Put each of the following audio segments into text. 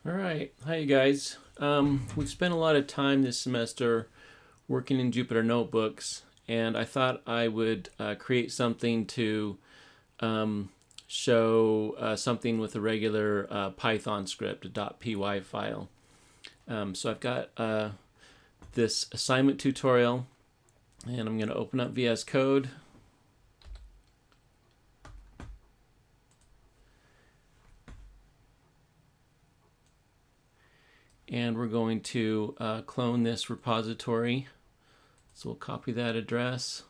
All right. Hi, you guys. We've spent a lot of time this semester working in Jupyter Notebooks, and I thought I would create something to show something with a regular Python script, a .py file. So I've got this assignment tutorial, and I'm going to open up VS Code. And we're going to clone this repository. So we'll copy that address.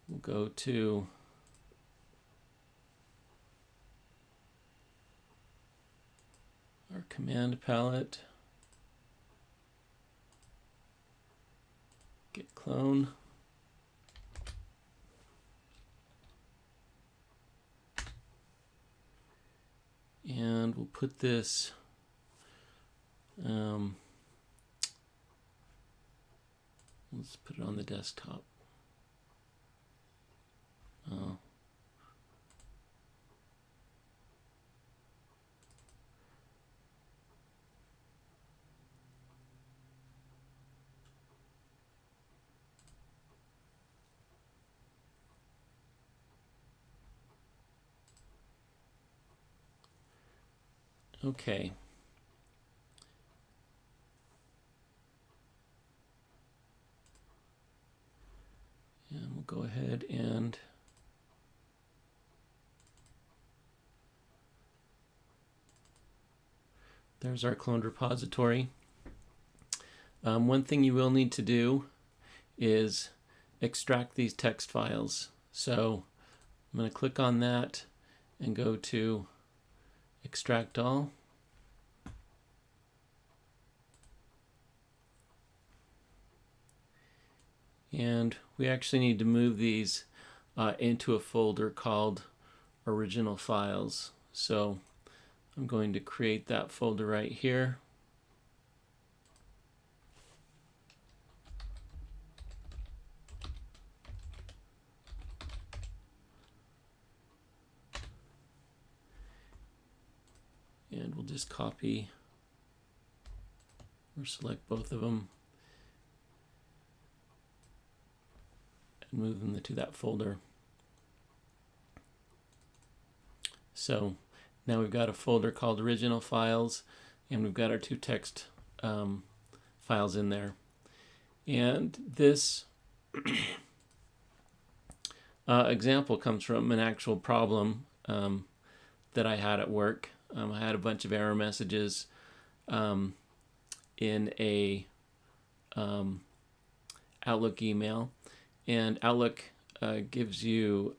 We'll go to our command palette, git clone, and we'll put this let's put it on the desktop. Okay. And we'll go ahead and there's our cloned repository. One thing you will need to do is extract these text files. So I'm going to click on that and go to extract all. And we actually need to move these into a folder called original files. So I'm going to create that folder right here. And we'll just copy or select both of them and move them to that folder. So now we've got a folder called original files, and we've got our two text files in there. And this example comes from an actual problem that I had at work. I had a bunch of error messages in a Outlook email, and Outlook gives you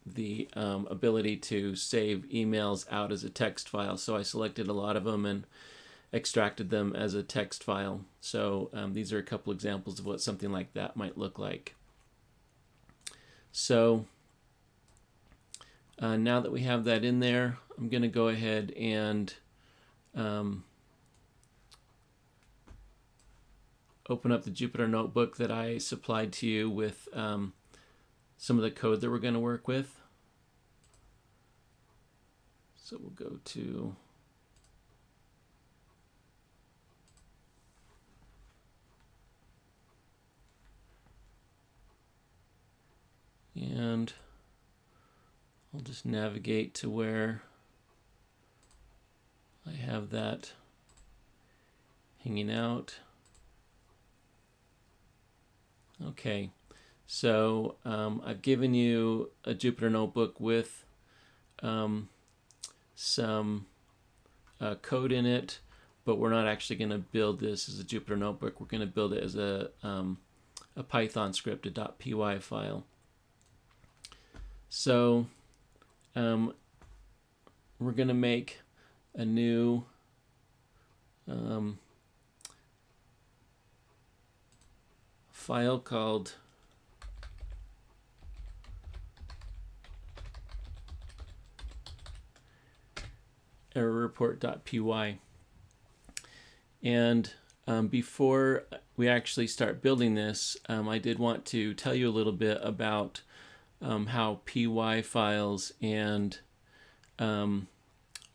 the ability to save emails out as a text file. So I selected a lot of them and extracted them as a text file. So these are a couple examples of what something like that might look like. So now that we have that in there, I'm going to go ahead and open up the Jupyter Notebook that I supplied to you with some of the code that we're going to work with. So we'll go to and I'll just navigate to where I have that hanging out. Okay, so I've given you a Jupyter Notebook with some code in it, but we're not actually going to build this as a Jupyter Notebook. We're going to build it as a Python script, a .py file. So we're going to make a new file called errorreport.py. And before we actually start building this, I did want to tell you a little bit about how py files and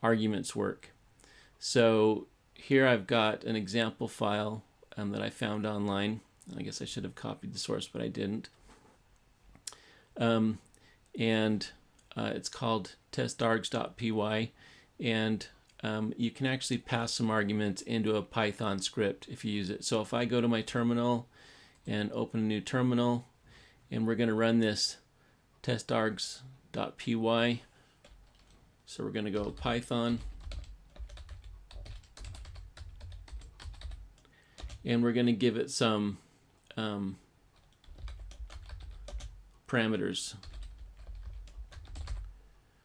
arguments work. So here I've got an example file that I found online. I guess I should have copied the source, but I didn't. And it's called testargs.py, and you can actually pass some arguments into a Python script if you use it. So if I go to my terminal and open a new terminal, and we're going to run this testargs.py, so we're going to go Python, and we're going to give it some parameters.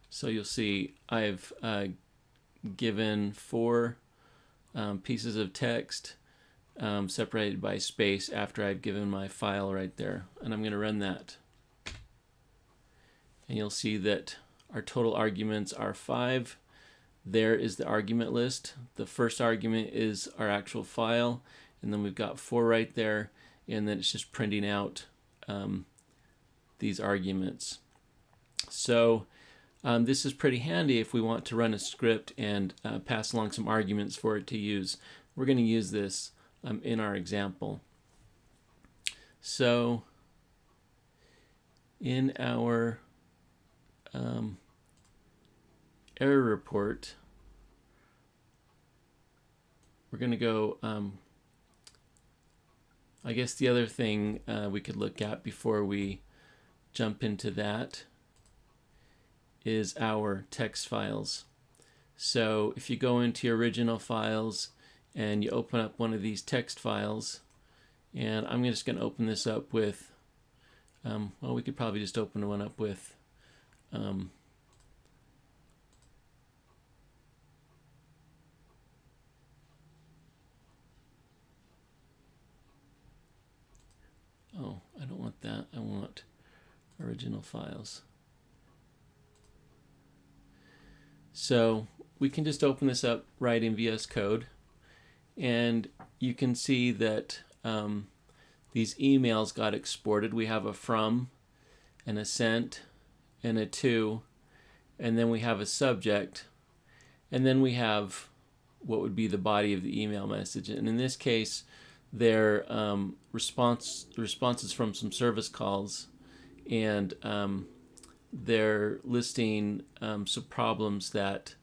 So you'll see I've given 4 pieces of text separated by space after I've given my file right there, and I'm going to run that. And you'll see that our total arguments are 5. There is the argument list. The first argument is our actual file, and then we've got 4 right there, and then it's just printing out these arguments. So this is pretty handy if we want to run a script and pass along some arguments for it to use. We're going to use this in our example. So in our error report, we're going to go, I guess the other thing we could look at before we jump into that is our text files. So if you go into your original files and you open up one of these text files, and I'm just going to open this up with, well, we could probably just open one up with oh, I don't want that. I want original files. So we can just open this up right in VS Code, and you can see that these emails got exported. We have a from and a sent and a to, and then we have a subject, and then we have what would be the body of the email message. And in this case, they're responses from some service calls, and they're listing some problems that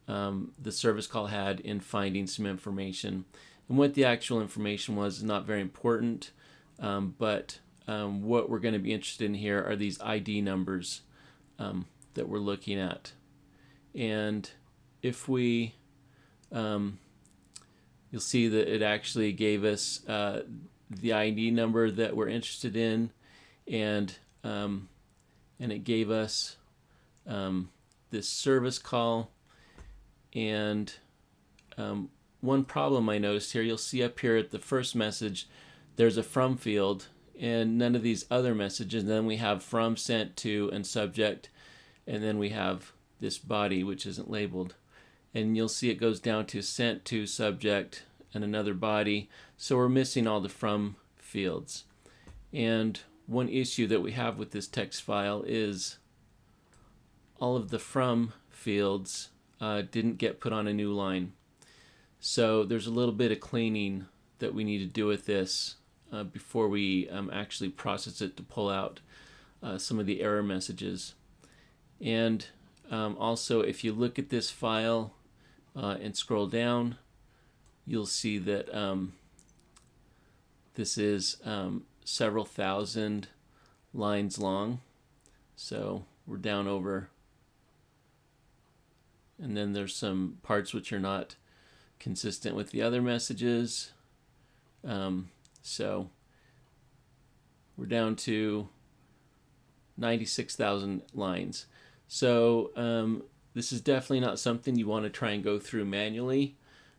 the service call had in finding some information. And what the actual information was is not very important, but what we're going to be interested in here are these ID numbers that we're looking at. And if we, you'll see that it actually gave us the ID number that we're interested in, and it gave us this service call. And one problem I noticed here, you'll see up here at the first message, there's a from field and none of these other messages. And then we have from, sent to, and subject, and then we have this body which isn't labeled. And you'll see it goes down to sent to, subject, and another body. So we're missing all the from fields. And one issue that we have with this text file is all of the from fields didn't get put on a new line. So there's a little bit of cleaning that we need to do with this before we actually process it to pull out some of the error messages. And also, if you look at this file and scroll down, you'll see that this is several thousand lines long. So we're down over, and then there's some parts which are not consistent with the other messages. So we're down to 96,000 lines. So this is definitely not something you want to try and go through manually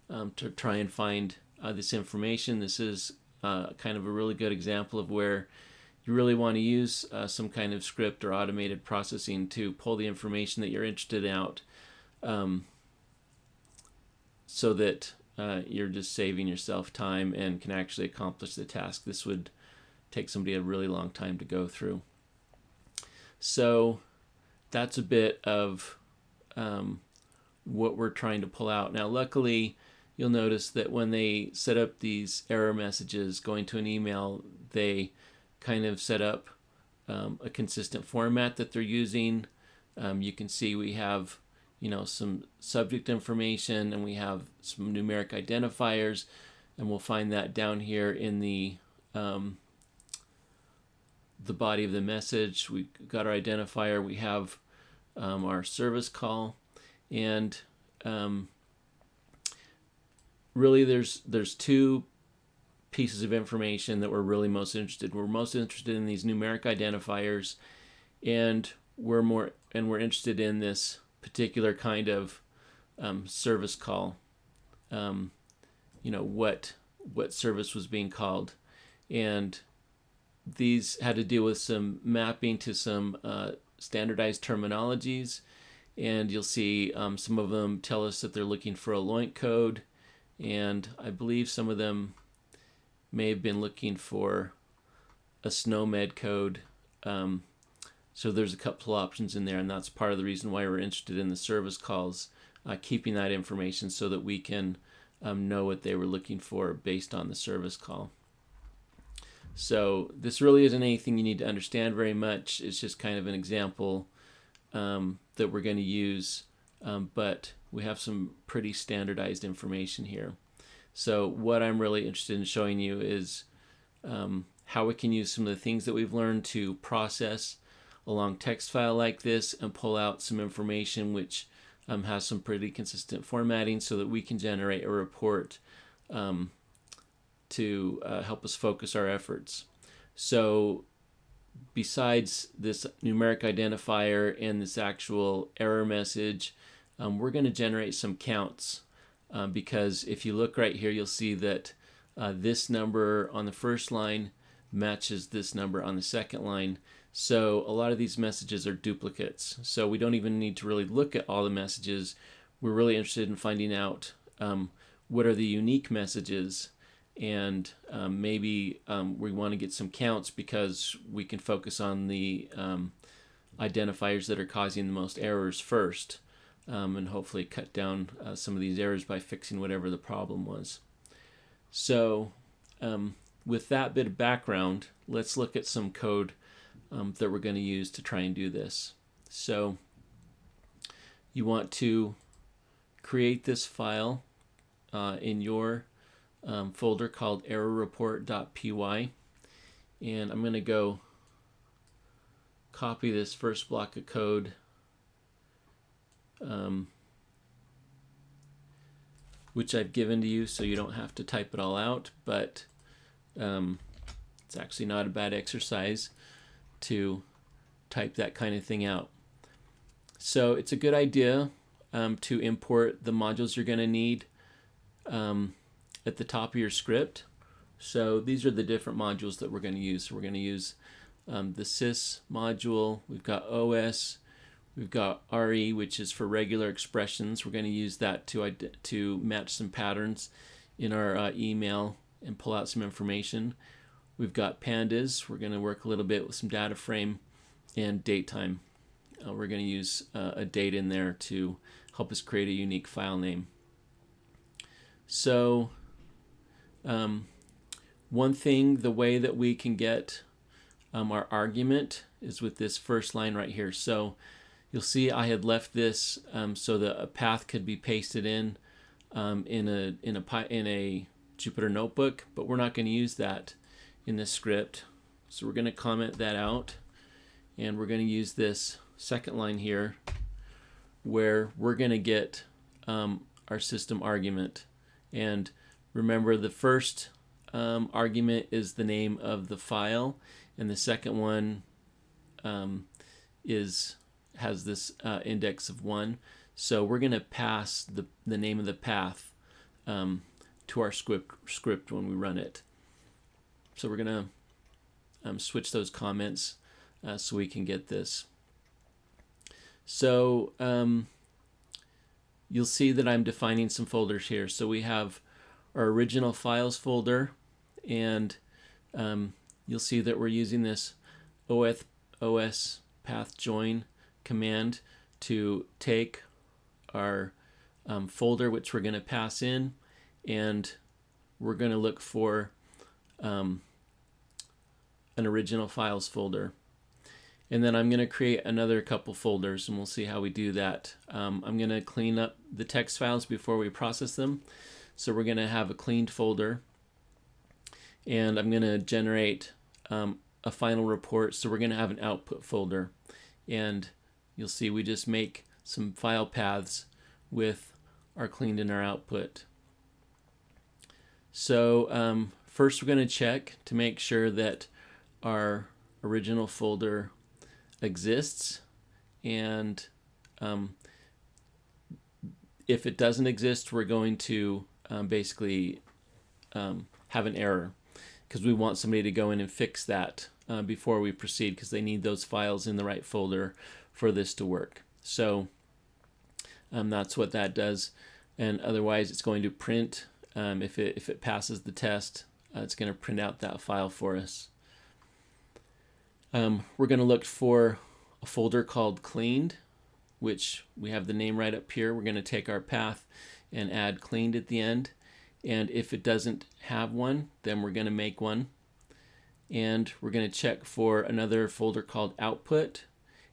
to try and find this information. This is kind of a really good example of where you really want to use some kind of script or automated processing to pull the information that you're interested in out, so that you're just saving yourself time and can actually accomplish the task. This would take somebody a really long time to go through. So that's a bit of what we're trying to pull out. Now, luckily, you'll notice that when they set up these error messages going to an email, they kind of set up a consistent format that they're using. You can see we have, some subject information, and we have some numeric identifiers, and we'll find that down here in the body of the message. We got our identifier. We have our service call, and really there's two pieces of information that we're really most interested in. We're most interested in these numeric identifiers, and we're interested in this particular kind of service call. What service was being called, and these had to deal with some mapping to some standardized terminologies, and you'll see some of them tell us that they're looking for a LOINC code, and I believe some of them may have been looking for a SNOMED code. So there's a couple options in there, and that's part of the reason why we're interested in the service calls, keeping that information so that we can know what they were looking for based on the service call. So this really isn't anything you need to understand very much. It's just kind of an example that we're going to use, but we have some pretty standardized information here. So what I'm really interested in showing you is how we can use some of the things that we've learned to process a long text file like this and pull out some information which has some pretty consistent formatting so that we can generate a report to help us focus our efforts. So besides this numeric identifier and this actual error message, we're going to generate some counts because if you look right here, you'll see that this number on the first line matches this number on the second line. So a lot of these messages are duplicates. So we don't even need to really look at all the messages. We're really interested in finding out what are the unique messages, and maybe we want to get some counts because we can focus on the identifiers that are causing the most errors first, and hopefully cut down some of these errors by fixing whatever the problem was. So with that bit of background, let's look at some code that we're going to use to try and do this. So you want to create this file in your folder called errorreport.py, and I'm going to go copy this first block of code which I've given to you so you don't have to type it all out, but it's actually not a bad exercise to type that kind of thing out. So it's a good idea to import the modules you're going to need at the top of your script. So these are the different modules that we're going to use. So we're going to use the sys module. We've got OS. We've got RE, which is for regular expressions. We're going to use that to match some patterns in our email and pull out some information. We've got pandas. We're going to work a little bit with some data frame and date time. We're going to use a date in there to help us create a unique file name. So one thing, the way that we can get our argument is with this first line right here. So you'll see I had left this so that a path could be pasted in a Jupyter notebook, but we're not going to use that in this script. So we're going to comment that out, and we're going to use this second line here where we're going to get our system argument. And remember, the first argument is the name of the file, and the second one has this index of 1. So we're going to pass the name of the path to our script when we run it. So we're going to switch those comments so we can get this. So you'll see that I'm defining some folders here. So we have our original files folder, and you'll see that we're using this os path join command to take our folder which we're going to pass in, and we're going to look for an original files folder. And then I'm going to create another couple folders, and we'll see how we do that. I'm going to clean up the text files before we process them. So we're going to have a cleaned folder, and I'm going to generate a final report. So we're going to have an output folder, and you'll see we just make some file paths with our cleaned and our output. So first we're going to check to make sure that our original folder exists, and if it doesn't exist, we're going to basically have an error, because we want somebody to go in and fix that before we proceed, because they need those files in the right folder for this to work. So that's what that does, and otherwise it's going to print. If it passes the test, it's going to print out that file for us. We're going to look for a folder called cleaned, which we have the name right up here. We're going to take our path and add cleaned at the end. And if it doesn't have one, then we're going to make one. And we're going to check for another folder called output.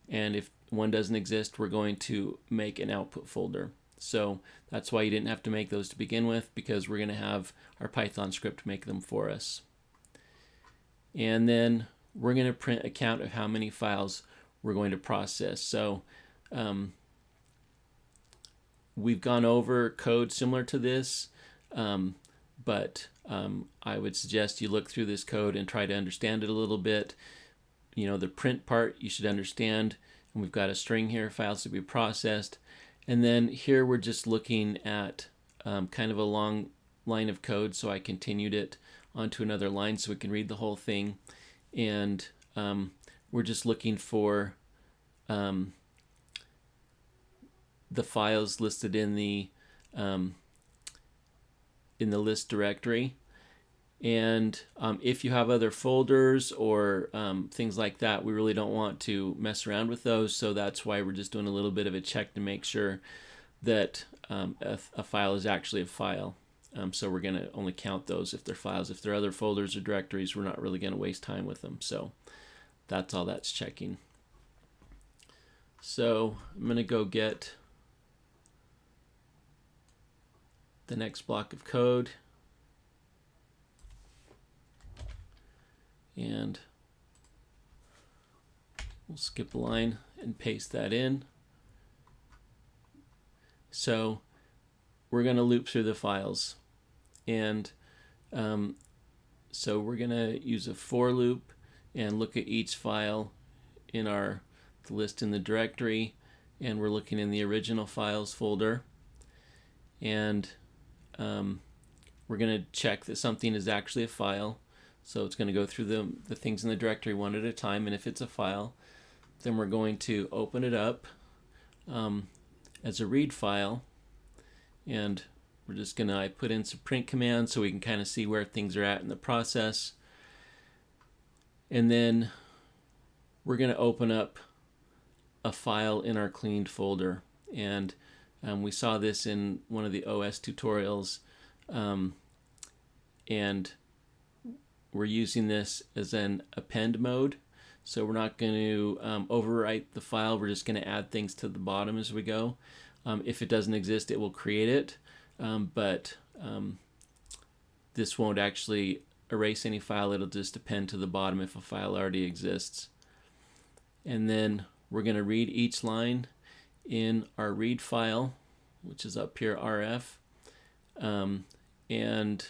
And if one doesn't exist, we're going to make an output folder. So that's why you didn't have to make those to begin with, because we're going to have our Python script make them for us. And then we're going to print a count of how many files we're going to process. So we've gone over code similar to this, but I would suggest you look through this code and try to understand it a little bit. You know, the print part you should understand, and we've got a string here, files to be processed. And then here we're just looking at kind of a long line of code, so I continued it onto another line so we can read the whole thing. And we're just looking for the files listed in the list directory. And if you have other folders or things like that, we really don't want to mess around with those. So that's why we're just doing a little bit of a check to make sure that a file is actually a file. So we're going to only count those if they're files. If they're other folders or directories, we're not really going to waste time with them. So that's all that's checking. So I'm going to go get the next block of code. And we'll skip a line and paste that in. So we're going to loop through the files. And so we're going to use a for loop and look at each file in the list in the directory. And we're looking in the original files folder. And we're going to check that something is actually a file. So it's going to go through the things in the directory one at a time, and if it's a file, then we're going to open it up as a read file, and we're just going to put in some print commands so we can kind of see where things are at in the process. And then we're going to open up a file in our cleaned folder, and we saw this in one of the OS tutorials, and we're using this as an append mode. So we're not going to overwrite the file. We're just going to add things to the bottom as we go. If it doesn't exist, it will create it. But this won't actually erase any file. It'll just append to the bottom if a file already exists. And then we're going to read each line in our read file, which is up here, RF. And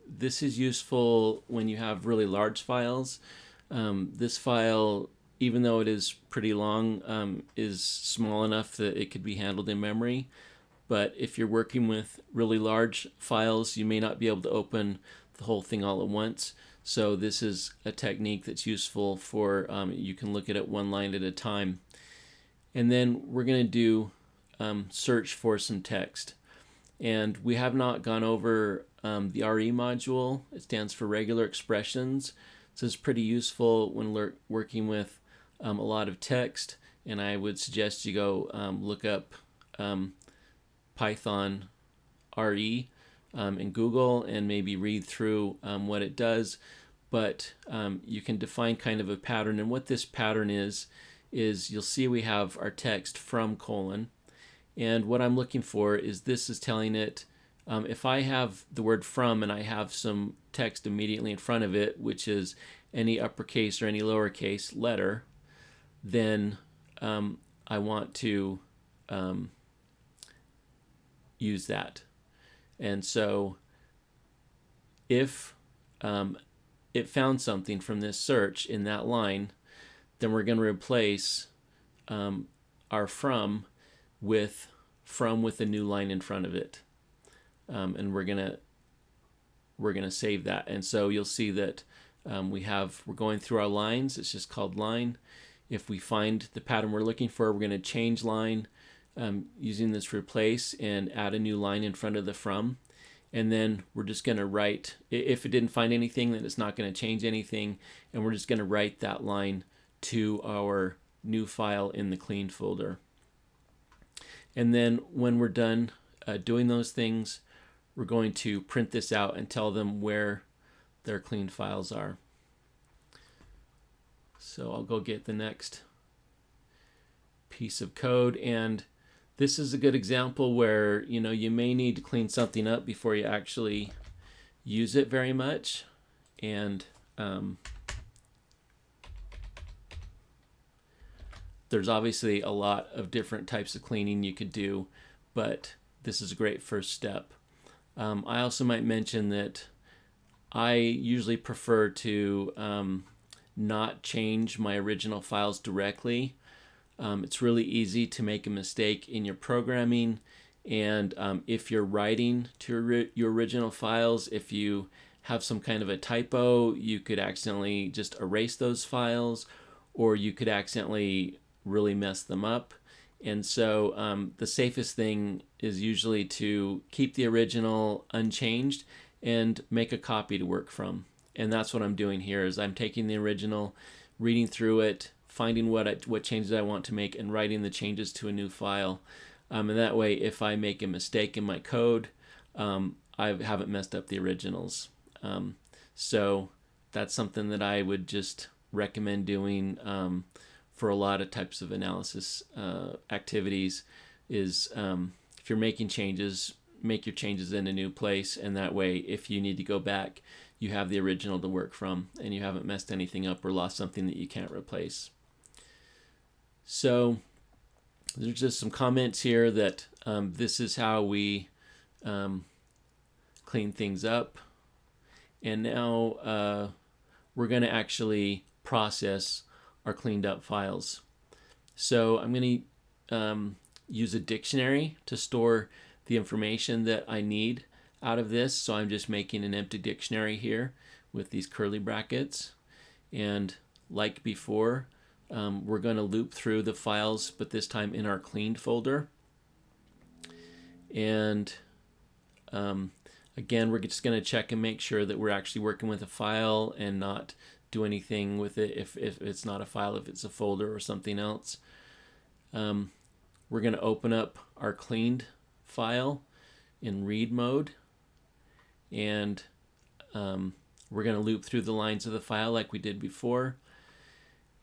this is useful when you have really large files. This file, even though it is pretty long, is small enough that it could be handled in memory. But if you're working with really large files, you may not be able to open the whole thing all at once. So this is a technique that's useful for, you can look at it one line at a time. And then we're going to do search for some text. And we have not gone over the RE module. It stands for regular expressions. So it's pretty useful when working with a lot of text. And I would suggest you go look up Python RE in Google and maybe read through what it does. But you can define kind of a pattern. And what this pattern is you'll see we have our text from : and what I'm looking for is this is telling it, if I have the word from and I have some text immediately in front of it, which is any uppercase or any lowercase letter, then I want to use that. And so if it found something from this search in that line, then we're going to replace our from with a new line in front of it, and we're gonna save that. And so you'll see that we're going through our lines. It's just called line. If we find the pattern we're looking for, we're going to change line using this replace and add a new line in front of the from. And then we're just going to write, if it didn't find anything, then it's not going to change anything. And we're just going to write that line to our new file in the clean folder. And then when we're done doing those things, we're going to print this out and tell them where their clean files are. So I'll go get the next piece of code, and this is a good example where you may need to clean something up before you actually use it very much. And there's obviously a lot of different types of cleaning you could do, but this is a great first step. I also might mention that I usually prefer to not change my original files directly. It's really easy to make a mistake in your programming, and if you're writing to your original files, if you have some kind of a typo, you could accidentally just erase those files, or you could accidentally really mess them up. And so the safest thing is usually to keep the original unchanged and make a copy to work from. And that's what I'm doing here, is I'm taking the original, reading through it, finding what changes I want to make, and writing the changes to a new file. And that way, if I make a mistake in my code, I haven't messed up the originals. So that's something that I would just recommend doing for a lot of types of analysis activities, is if you're making changes, make your changes in a new place, and that way if you need to go back, you have the original to work from and you haven't messed anything up or lost something that you can't replace. So there's just some comments here that this is how we clean things up. And now we're going to actually process our cleaned up files. So I'm going to use a dictionary to store the information that I need out of this. So I'm just making an empty dictionary here with these curly brackets. And like before, we're going to loop through the files, but this time in our cleaned folder. And again, we're just going to check and make sure that we're actually working with a file and not do anything with it if it's not a file, if it's a folder or something else. We're going to open up our cleaned file in read mode, and we're going to loop through the lines of the file like we did before.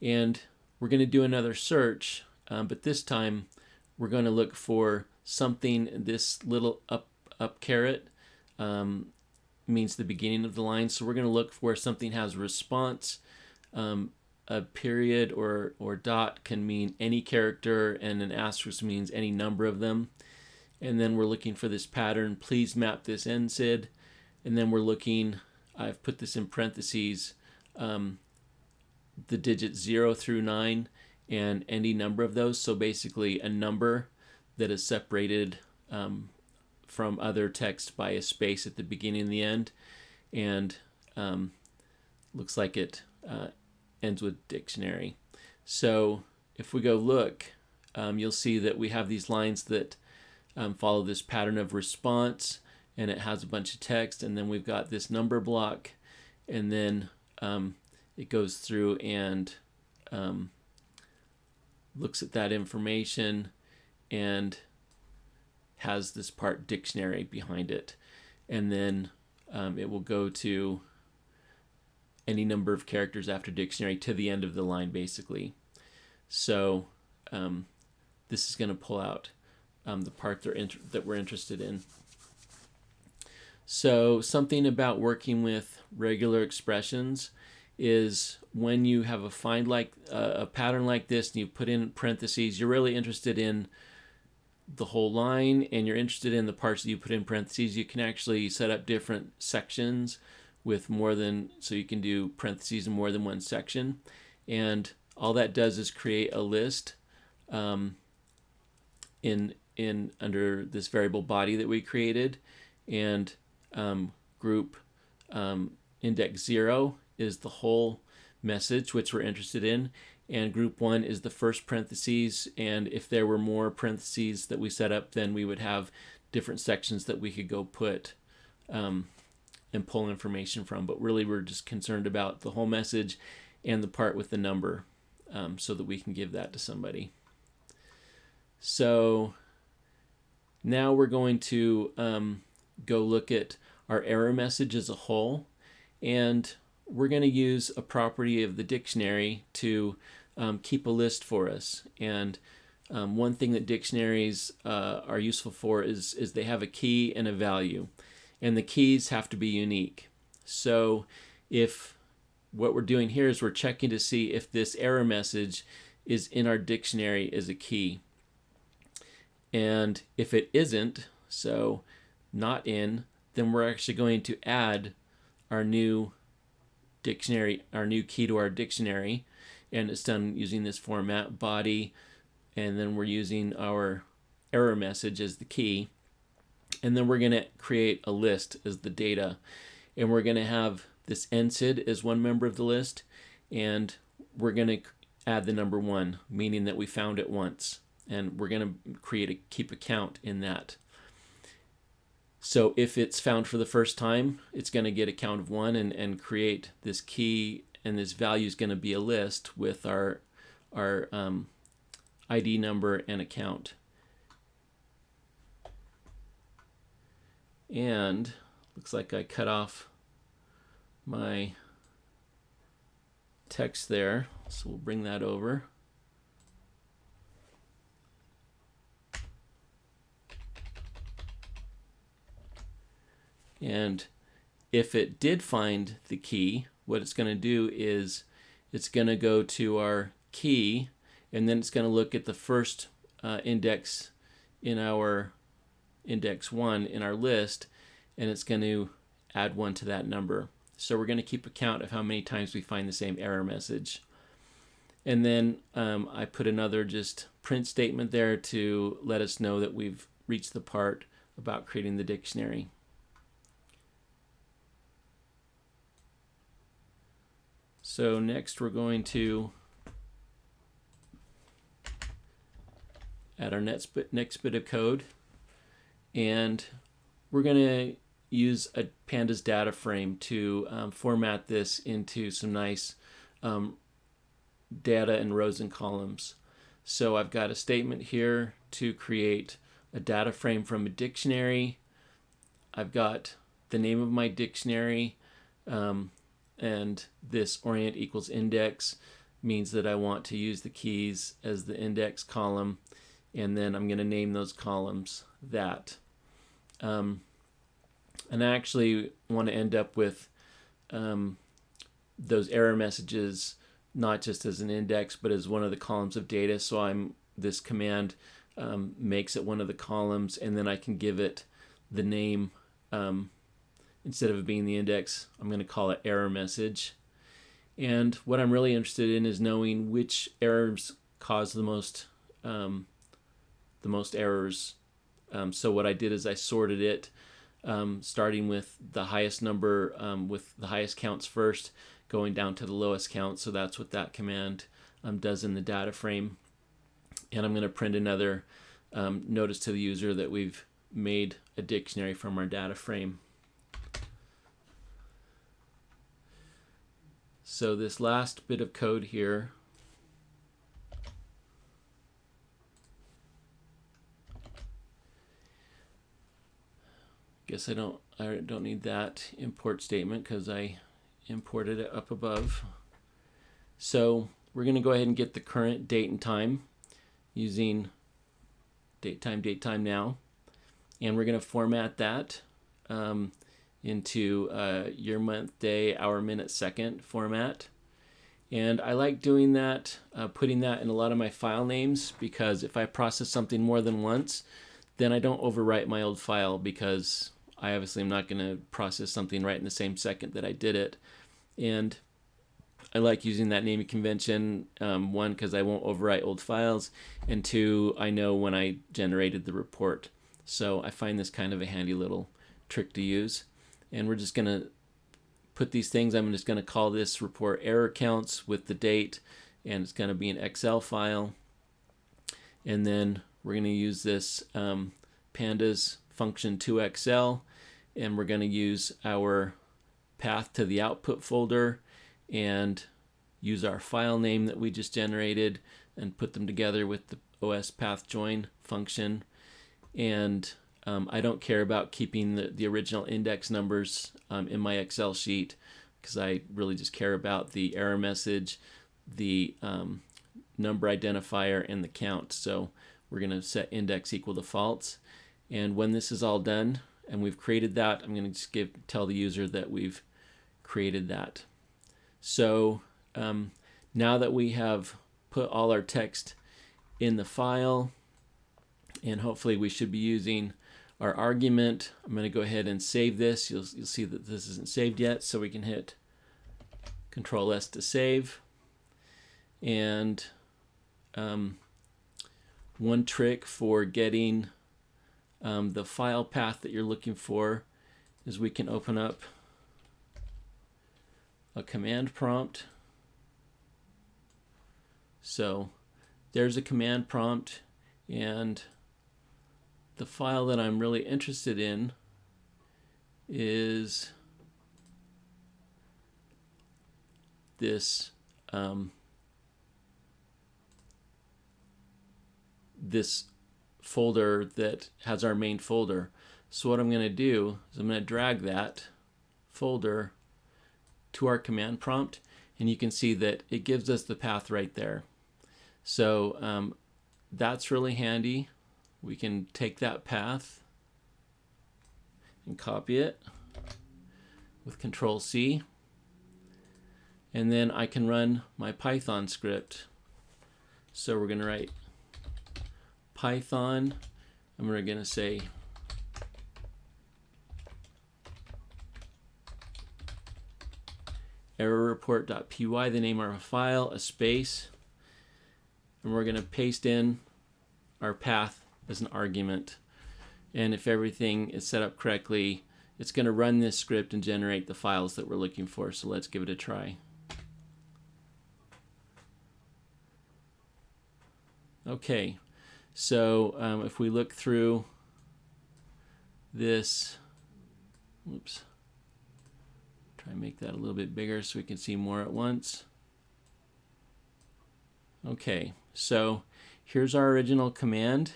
And we're going to do another search, but this time we're going to look for something. This little up caret means the beginning of the line, so we're going to look for where something has response. A period or dot can mean any character, and an asterisk means any number of them. And then we're looking for this pattern, please map this NCID. And then we're looking, I've put this in parentheses, the digits 0 through 9 and any number of those. So basically a number that is separated from other text by a space at the beginning and the end. And looks like it ends with dictionary. So if we go look, you'll see that we have these lines that follow this pattern of response, and it has a bunch of text, and then we've got this number block, and then it goes through and looks at that information and has this part dictionary behind it. And then it will go to any number of characters after dictionary to the end of the line, basically. So this is going to pull out the part that we're interested in. So something about working with regular expressions is when you have a pattern like this and you put in parentheses, you're really interested in the whole line and you're interested in the parts that you put in parentheses. You can actually set up different sections with so you can do parentheses in more than one section. And all that does is create a list in under this variable body that we created, and group index 0 is the whole message which we're interested in, and group 1 is the first parentheses, and if there were more parentheses that we set up, then we would have different sections that we could go put and pull information from. But really we're just concerned about the whole message and the part with the number, so that we can give that to somebody. So now we're going to go look at our error message as a whole, and we're going to use a property of the dictionary to keep a list for us. And one thing that dictionaries are useful for is they have a key and a value, and the keys have to be unique. So if what we're doing here is we're checking to see if this error message is in our dictionary as a key. And if it isn't, so not in, then we're actually going to add our new dictionary, our new key to our dictionary, and it's done using this format, body, and then we're using our error message as the key, and then we're going to create a list as the data, and we're going to have this NCID as one member of the list, and we're going to add the number 1, meaning that we found it once, and we're going to keep a count in that. So if it's found for the first time, it's going to get a count of 1 and create this key, and this value is going to be a list with our ID number and account. And looks like I cut off my text there, so we'll bring that over. And if it did find the key, what it's going to do is it's going to go to our key, and then it's going to look at the first index in our index 1 in our list, and it's going to add 1 to that number. So we're going to keep a count of how many times we find the same error message. And then I put another just print statement there to let us know that we've reached the part about creating the dictionary. So next we're going to add our next bit of code, and we're going to use a pandas data frame to format this into some nice data in rows and columns. So I've got a statement here to create a data frame from a dictionary. I've got the name of my dictionary, and this orient equals index means that I want to use the keys as the index column, and then I'm going to name those columns that. And I actually want to end up with those error messages not just as an index but as one of the columns of data. So this command makes it one of the columns, and then I can give it the name. Instead of it being the index, I'm going to call it error message. And what I'm really interested in is knowing which errors cause the most errors. So what I did is I sorted it, starting with the highest number, with the highest counts first, going down to the lowest count. So that's what that command does in the data frame. And I'm going to print another notice to the user that we've made a dictionary from our data frame. So this last bit of code here guess I don't need that import statement because I imported it up above. So we're going to go ahead and get the current date and time using date time now, and we're going to format that into year, month, day, hour, minute, second format. And I like doing that, putting that in a lot of my file names, because if I process something more than once, then I don't overwrite my old file, because I obviously am not going to process something right in the same second that I did it. And I like using that naming convention, one, because I won't overwrite old files, and two, I know when I generated the report. So I find this kind of a handy little trick to use. And we're just going to put these things, I'm just going to call this report error counts with the date, and it's going to be an Excel file. And then we're going to use this pandas function to Excel, and we're going to use our path to the output folder and use our file name that we just generated and put them together with the OS path join function. And I don't care about keeping the original index numbers in my Excel sheet, because I really just care about the error message, the number identifier, and the count. So we're going to set index equal to false. And when this is all done and we've created that, I'm going to just tell the user that we've created that. So now that we have put all our text in the file, and hopefully we should be using our argument, I'm going to go ahead and save this. You'll see that this isn't saved yet, so we can hit Control S to save. And one trick for getting the file path that you're looking for is we can open up a command prompt. So there's a command prompt, and the file that I'm really interested in is this this folder that has our main folder. So what I'm going to do is I'm going to drag that folder to our command prompt, and you can see that it gives us the path right there. So that's really handy. We can take that path and copy it with Control C, and then I can run my Python script. So we're going to write Python, and we're going to say error report.py, the name of our file, a space, and we're going to paste in our path as an argument. And if everything is set up correctly, it's going to run this script and generate the files that we're looking for. So let's give it a try. Okay, so if we look through this, oops, try and make that a little bit bigger so we can see more at once. Okay, so here's our original command.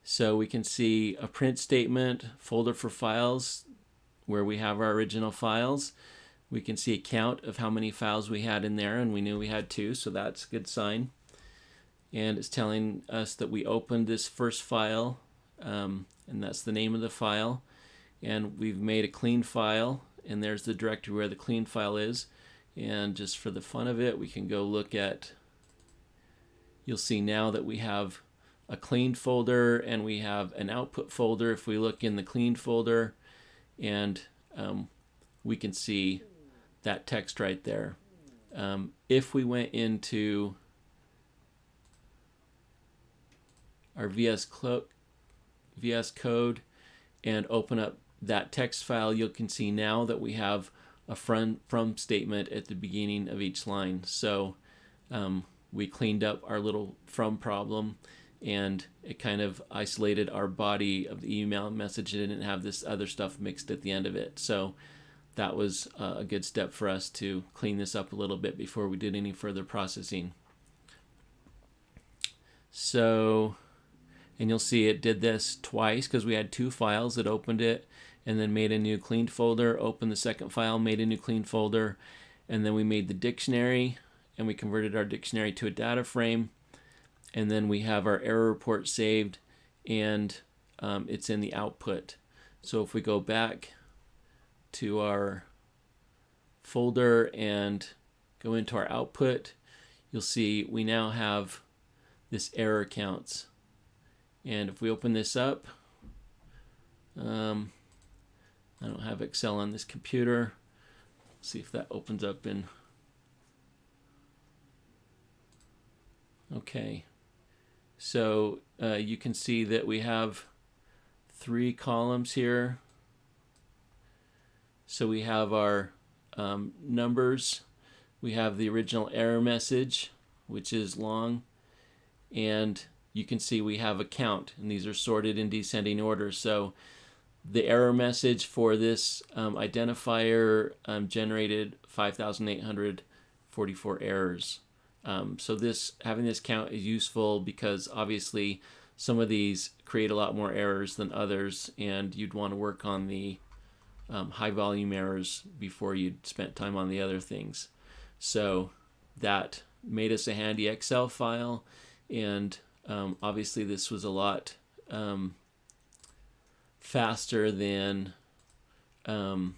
So we can see a print statement, folder for files, where we have our original files. We can see a count of how many files we had in there, and we knew we had 2, so that's a good sign. And it's telling us that we opened this first file, and that's the name of the file. And we've made a clean file, and there's the directory where the clean file is. And just for the fun of it, we can go look at, you'll see now that we have a clean folder and we have an output folder. If we look in the clean folder, and we can see that text right there. If we went into our VS Code and open up that text file, you can see now that we have a from statement at the beginning of each line. So we cleaned up our little from problem, and it kind of isolated our body of the email message. It didn't have this other stuff mixed at the end of it. So that was a good step for us to clean this up a little bit before we did any further processing. So, And you'll see it did this twice because we had two files. It opened it and then made a new cleaned folder, opened the second file, made a new cleaned folder, and then we made the dictionary and we converted our dictionary to a data frame. And then we have our error report saved, and it's in the output. So if we go back to our folder and go into our output, you'll see we now have this error counts. And if we open this up, I don't have Excel on this computer. Let's see if that opens up in. Okay. So you can see that we have 3 columns here. So we have our numbers. We have the original error message, which is long. And you can see we have a count, and these are sorted in descending order. So the error message for this identifier generated 5,844 errors. So having this count is useful because obviously some of these create a lot more errors than others, and you'd want to work on the high volume errors before you'd spent time on the other things. So that made us a handy Excel file, and obviously this was a lot faster than trying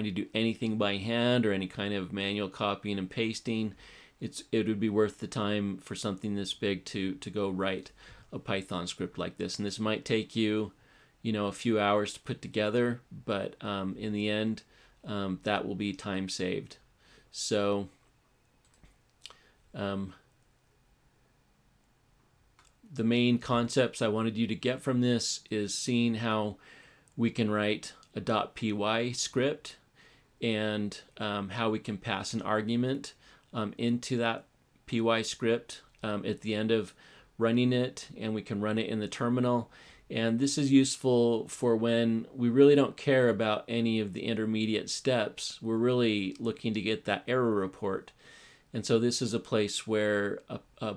to do anything by hand or any kind of manual copying and pasting. It would be worth the time for something this big to go write a Python script like this. And this might take you, a few hours to put together, but in the end, that will be time saved. So the main concepts I wanted you to get from this is seeing how we can write a .py script and how we can pass an argument into that py script at the end of running it, and we can run it in the terminal. And this is useful for when we really don't care about any of the intermediate steps. We're really looking to get that error report. And so this is a place where a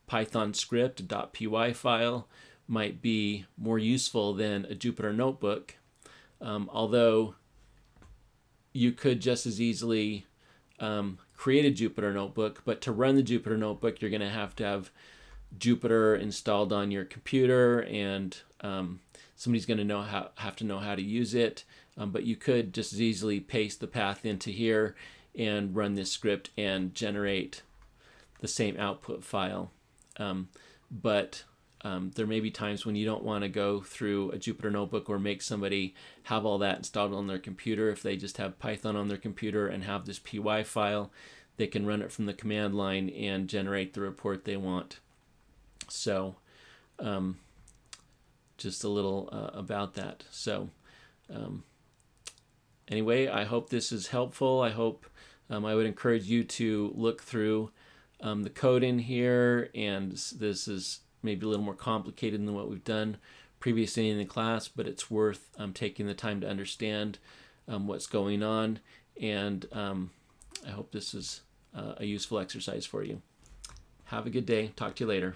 Python script, a .py file, might be more useful than a Jupyter notebook. Although you could just as easily create a Jupyter notebook, but to run the Jupyter notebook, you're going to have Jupyter installed on your computer, and somebody's going to have to know how to use it. But you could just as easily paste the path into here and run this script and generate the same output file. But there may be times when you don't want to go through a Jupyter notebook or make somebody have all that installed on their computer. If they just have Python on their computer and have this py file, they can run it from the command line and generate the report they want. So just a little about that. So anyway, I hope this is helpful. I hope I would encourage you to look through the code in here, and this is maybe a little more complicated than what we've done previously in the class, but it's worth taking the time to understand what's going on, and I hope this is a useful exercise for you. Have a good day. Talk to you later.